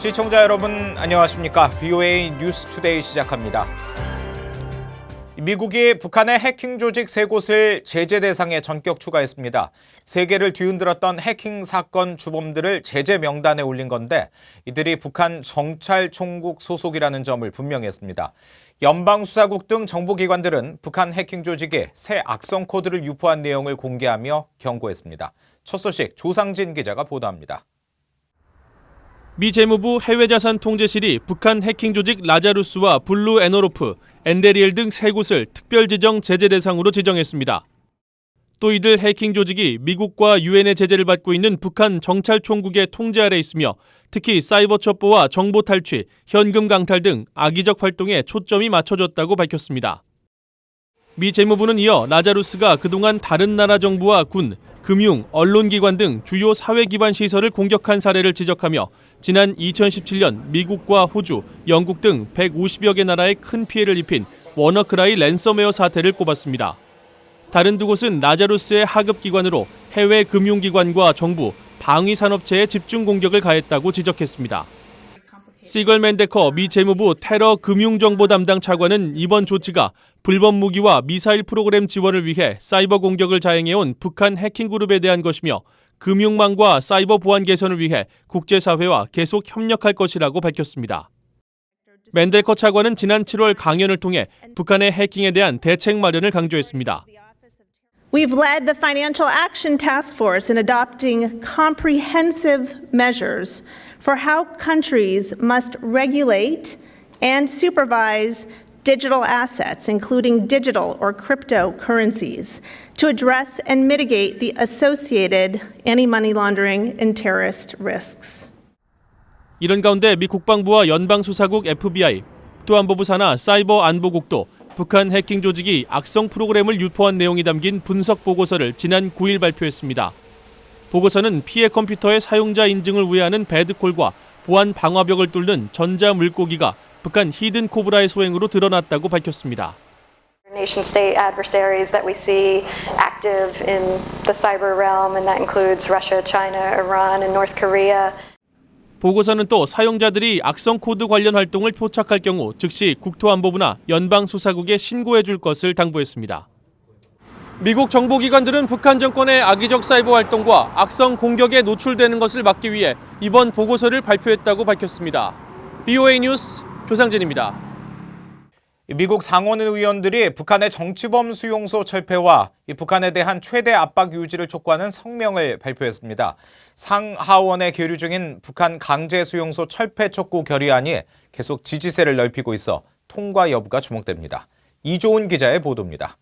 시청자 여러분 안녕하십니까? VOA 뉴스 투데이 시작합니다. 미국이 북한의 해킹 조직 3곳을 제재 대상에 전격 추가했습니다. 세계를 뒤흔들었던 해킹 사건 주범들을 제재 명단에 올린 건데 이들이 북한 정찰총국 소속이라는 점을 분명히 했습니다. 연방수사국 등 정보기관들은 북한 해킹 조직이 새 악성 코드를 유포한 내용을 공개하며 경고했습니다. 첫 소식 조상진 기자가 보도합니다. 미 재무부 해외자산 통제실이 북한 해킹 조직 라자루스와 블루 에너로프, 엔데리엘 등 3곳을 특별지정 제재 대상으로 지정했습니다. 또 이들 해킹 조직이 미국과 유엔의 제재를 받고 있는 북한 정찰총국의 통제 아래 있으며 특히 사이버 첩보와 정보 탈취, 현금 강탈 등 악의적 활동에 초점이 맞춰졌다고 밝혔습니다. 미 재무부는 이어 라자루스가 그동안 다른 나라 정부와 군, 금융, 언론기관 등 주요 사회 기반 시설을 공격한 사례를 지적하며 지난 2017년 미국과 호주, 영국 등 150여 개 나라에 큰 피해를 입힌 워너크라이 랜섬웨어 사태를 꼽았습니다. 다른 두 곳은 라자루스의 하급기관으로 해외 금융기관과 정부, 방위산업체에 집중 공격을 가했다고 지적했습니다. 시걸 맨데커 미 재무부 테러 금융정보 담당 차관은 이번 조치가 불법 무기와 미사일 프로그램 지원을 위해 사이버 공격을 자행해온 북한 해킹 그룹에 대한 것이며 금융망과 사이버 보안 개선을 위해 국제사회와 계속 협력할 것이라고 밝혔습니다. 맨데커 차관은 지난 7월 강연을 통해 북한의 해킹에 대한 대책 마련을 강조했습니다. We've led the Financial Action Task Force in adopting comprehensive measures for how countries must regulate and supervise digital assets, including digital or cryptocurrencies, to address and mitigate the associated anti-money laundering and terrorist risks. 이런 가운데 미 국방부와 연방수사국 FBI, 국토안보부 산하 사이버 안보국도 북한 해킹 조직이 악성 프로그램을 유포한 내용이 담긴 분석 보고서를 지난 9일 발표했습니다. 보고서는 피해 컴퓨터의 사용자 인증을 우회하는 배드콜과 보안 방화벽을 뚫는 전자 물고기가 북한 히든 코브라의 소행으로 드러났다고 밝혔습니다. Nation-state adversaries that we see active in the cyber realm, and that includes Russia, China, Iran, and North Korea. 보고서는 또 사용자들이 악성 코드 관련 활동을 포착할 경우 즉시 국토안보부나 연방수사국에 신고해 줄 것을 당부했습니다. 미국 정보기관들은 북한 정권의 악의적 사이버 활동과 악성 공격에 노출되는 것을 막기 위해 이번 보고서를 발표했다고 밝혔습니다. VOA 뉴스 조상진입니다. 미국 상원 의원들이 북한의 정치범 수용소 철폐와 북한에 대한 최대 압박 유지를 촉구하는 성명을 발표했습니다. 상하원에 계류 중인 북한 강제 수용소 철폐 촉구 결의안이 계속 지지세를 넓히고 있어 통과 여부가 주목됩니다. 이조은 기자의 보도입니다.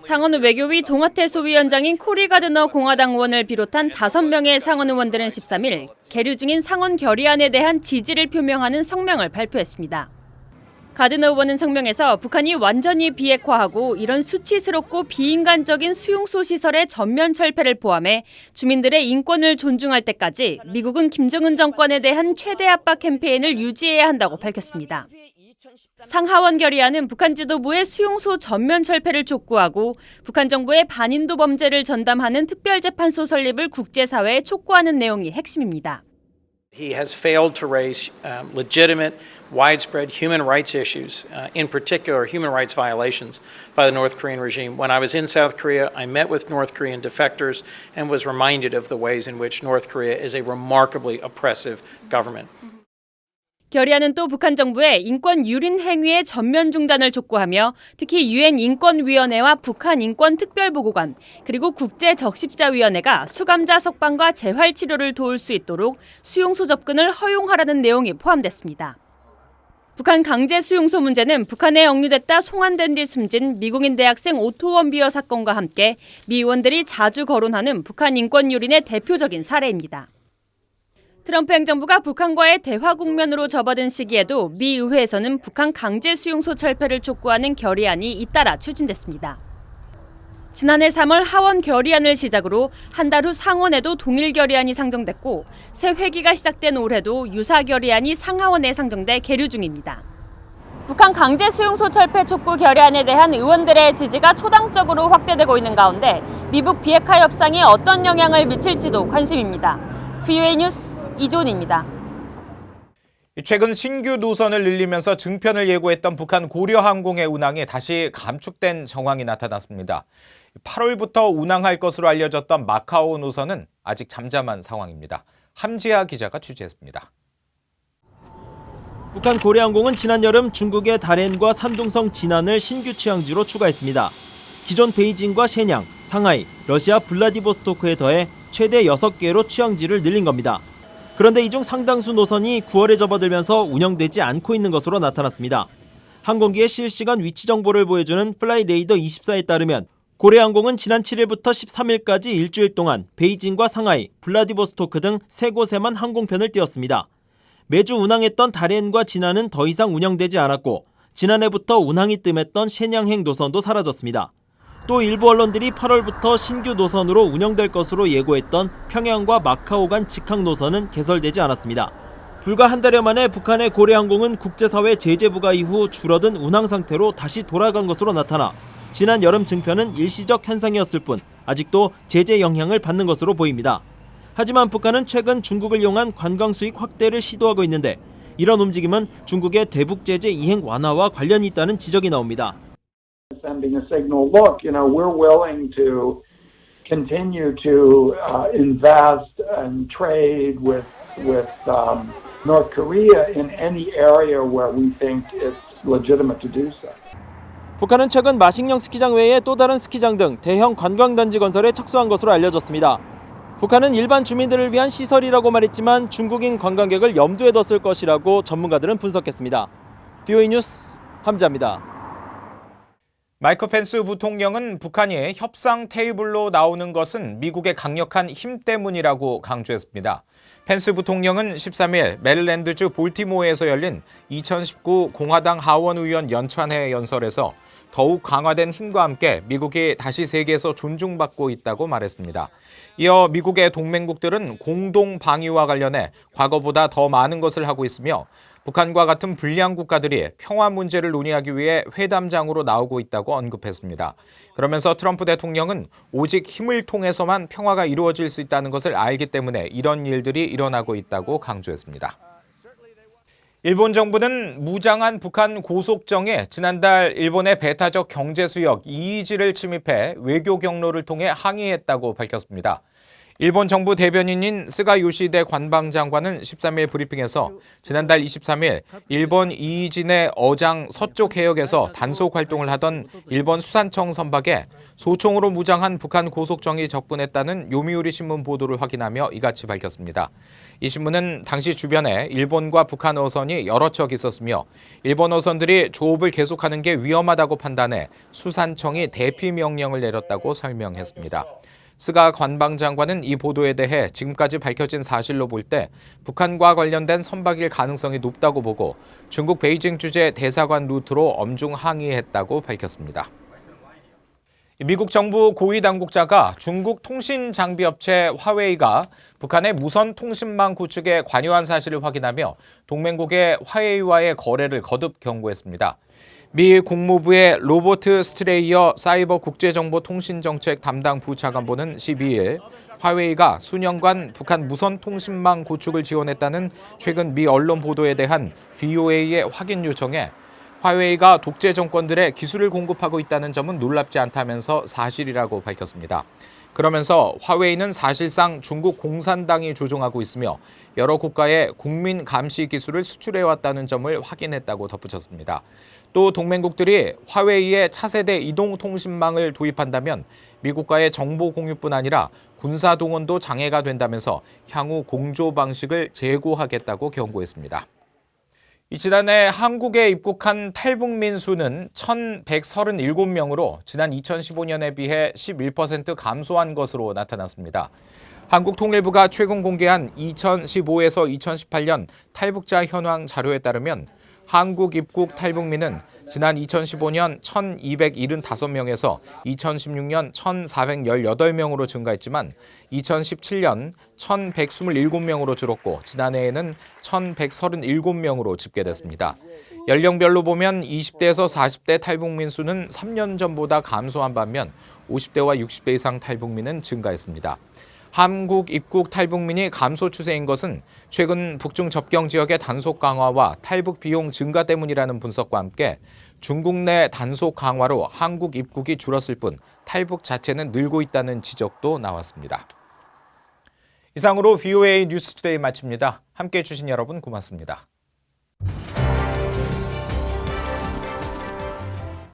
상원 외교위 동아태 소위원장인 코리 가드너 공화당 의원을 비롯한 5명의 상원 의원들은 13일 계류 중인 상원 결의안에 대한 지지를 표명하는 성명을 발표했습니다. 가드너 의원은 성명에서 북한이 완전히 비핵화하고 이런 수치스럽고 비인간적인 수용소 시설의 전면 철폐를 포함해 주민들의 인권을 존중할 때까지 미국은 김정은 정권에 대한 최대 압박 캠페인을 유지해야 한다고 밝혔습니다. 상하원 결의안은 북한 지도부의 수용소 전면 철폐를 촉구하고 북한 정부의 반인도 범죄를 전담하는 특별재판소 설립을 국제사회에 촉구하는 내용이 핵심입니다. He has failed to raise legitimate, widespread human rights issues, in particular human rights violations by the North Korean regime. When I was in South Korea, I met with North Korean defectors and was reminded of the ways in which North Korea is a remarkably oppressive government. 결의안은 또 북한 정부의 인권 유린 행위의 전면 중단을 촉구하며 특히 유엔 인권위원회와 북한 인권특별보고관 그리고 국제적십자위원회가 수감자 석방과 재활치료를 도울 수 있도록 수용소 접근을 허용하라는 내용이 포함됐습니다. 북한 강제 수용소 문제는 북한에 억류됐다 송환된 뒤 숨진 미국인 대학생 오토 원비어 사건과 함께 미 의원들이 자주 거론하는 북한 인권 유린의 대표적인 사례입니다. 트럼프 행정부가 북한과의 대화 국면으로 접어든 시기에도 미 의회에서는 북한 강제 수용소 철폐를 촉구하는 결의안이 잇따라 추진됐습니다. 지난해 3월 하원 결의안을 시작으로 한 달 후 상원에도 동일 결의안이 상정됐고 새 회기가 시작된 올해도 유사 결의안이 상하원에 상정돼 계류 중입니다. 북한 강제 수용소 철폐 촉구 결의안에 대한 의원들의 지지가 초당적으로 확대되고 있는 가운데 미북 비핵화 협상에 어떤 영향을 미칠지도 관심입니다. VOA 뉴스 이조은입니다. 최근 신규 노선을 늘리면서 증편을 예고했던 북한 고려항공의 운항이 다시 감축된 정황이 나타났습니다. 8월부터 운항할 것으로 알려졌던 마카오 노선은 아직 잠잠한 상황입니다. 함지아 기자가 취재했습니다. 북한 고려항공은 지난 여름 중국의 다롄과 산둥성 진안을 신규 취항지로 추가했습니다. 기존 베이징과 shenyang, 상하이, 러시아 블라디보스토크에 더해 최대 6개로 취항지를 늘린 겁니다. 그런데 이 중 상당수 노선이 9월에 접어들면서 운영되지 않고 있는 것으로 나타났습니다. 항공기의 실시간 위치 정보를 보여주는 플라이레이더 24에 따르면 고려항공은 지난 7일부터 13일까지 일주일 동안 베이징과 상하이, 블라디보스토크 등 3곳에만 항공편을 띄웠습니다. 매주 운항했던 다롄과 진안은 더 이상 운영되지 않았고 지난해부터 운항이 뜸했던 shenyang행 노선도 사라졌습니다. 또 일부 언론들이 8월부터 신규 노선으로 운영될 것으로 예고했던 평양과 마카오 간 직항 노선은 개설되지 않았습니다. 불과 한 달여 만에 북한의 고려항공은 국제사회 제재 부과 이후 줄어든 운항 상태로 다시 돌아간 것으로 나타나 지난 여름 증편은 일시적 현상이었을 뿐 아직도 제재 영향을 받는 것으로 보입니다. 하지만 북한은 최근 중국을 이용한 관광 수익 확대를 시도하고 있는데 이런 움직임은 중국의 대북 제재 이행 완화와 관련이 있다는 지적이 나옵니다. Sending a signal, look, we're willing to continue to invest and trade with North Korea in any area where we think it's legitimate to do so. 북한은 최근 마식령 스키장 외에 또 다른 스키장 등 대형 관광단지 건설에 착수한 것으로 알려졌습니다. 북한은 일반 주민들을 위한 시설이라고 말했지만 중국인 관광객을 염두에 뒀을 것이라고 전문가들은 분석했습니다. BOE 뉴스 함지아입니다. 마이크 펜스 부통령은 북한이 협상 테이블로 나오는 것은 미국의 강력한 힘 때문이라고 강조했습니다. 펜스 부통령은 13일 메릴랜드주 볼티모어에서 열린 2019 공화당 하원의원 연찬회 연설에서 더욱 강화된 힘과 함께 미국이 다시 세계에서 존중받고 있다고 말했습니다. 이어 미국의 동맹국들은 공동 방위와 관련해 과거보다 더 많은 것을 하고 있으며 북한과 같은 불량 국가들이 평화 문제를 논의하기 위해 회담장으로 나오고 있다고 언급했습니다. 그러면서 트럼프 대통령은 오직 힘을 통해서만 평화가 이루어질 수 있다는 것을 알기 때문에 이런 일들이 일어나고 있다고 강조했습니다. 일본 정부는 무장한 북한 고속정에 지난달 일본의 배타적 경제수역 이이지를 침입해 외교 경로를 통해 항의했다고 밝혔습니다. 일본 정부 대변인인 스가 요시히데 관방장관은 13일 브리핑에서 지난달 23일 일본 이이지 내 어장 서쪽 해역에서 단속 활동을 하던 일본 수산청 선박에 소총으로 무장한 북한 고속정이 접근했다는 요미우리 신문 보도를 확인하며 이같이 밝혔습니다. 이 신문은 당시 주변에 일본과 북한 어선이 여러 척 있었으며 일본 어선들이 조업을 계속하는 게 위험하다고 판단해 수산청이 대피 명령을 내렸다고 설명했습니다. 스가 관방장관은 이 보도에 대해 지금까지 밝혀진 사실로 볼 때 북한과 관련된 선박일 가능성이 높다고 보고 중국 베이징 주재 대사관 루트로 엄중 항의했다고 밝혔습니다. 미국 정부 고위 당국자가 중국 통신 장비 업체 화웨이가 북한의 무선 통신망 구축에 관여한 사실을 확인하며 동맹국의 화웨이와의 거래를 거듭 경고했습니다. 미 국무부의 로버트 스트레이어 사이버 국제정보통신정책 담당 부차관보는 12일 화웨이가 수년간 북한 무선 통신망 구축을 지원했다는 최근 미 언론 보도에 대한 VOA의 확인 요청에 화웨이가 독재 정권들의 기술을 공급하고 있다는 점은 놀랍지 않다면서 사실이라고 밝혔습니다. 그러면서 화웨이는 사실상 중국 공산당이 조종하고 있으며 여러 국가에 국민 감시 기술을 수출해왔다는 점을 확인했다고 덧붙였습니다. 또 동맹국들이 화웨이의 차세대 이동통신망을 도입한다면 미국과의 정보 공유뿐 아니라 군사 동원도 장애가 된다면서 향후 공조 방식을 재고하겠다고 경고했습니다. 지난해 한국에 입국한 탈북민 수는 1,137명으로 지난 2015년에 비해 11% 감소한 것으로 나타났습니다. 한국통일부가 최근 공개한 2015에서 2018년 탈북자 현황 자료에 따르면 한국 입국 탈북민은 지난 2015년 1,275명에서 2016년 1,418명으로 증가했지만 2017년 1,127명으로 줄었고 지난해에는 1,137명으로 집계됐습니다. 연령별로 보면 20대에서 40대 탈북민 수는 3년 전보다 감소한 반면 50대와 60대 이상 탈북민은 증가했습니다. 한국 입국 탈북민이 감소 추세인 것은 최근 북중 접경 지역의 단속 강화와 탈북 비용 증가 때문이라는 분석과 함께 중국 내 단속 강화로 한국 입국이 줄었을 뿐 탈북 자체는 늘고 있다는 지적도 나왔습니다. 이상으로 VOA 뉴스투데이 마칩니다. 함께해 주신 여러분 고맙습니다.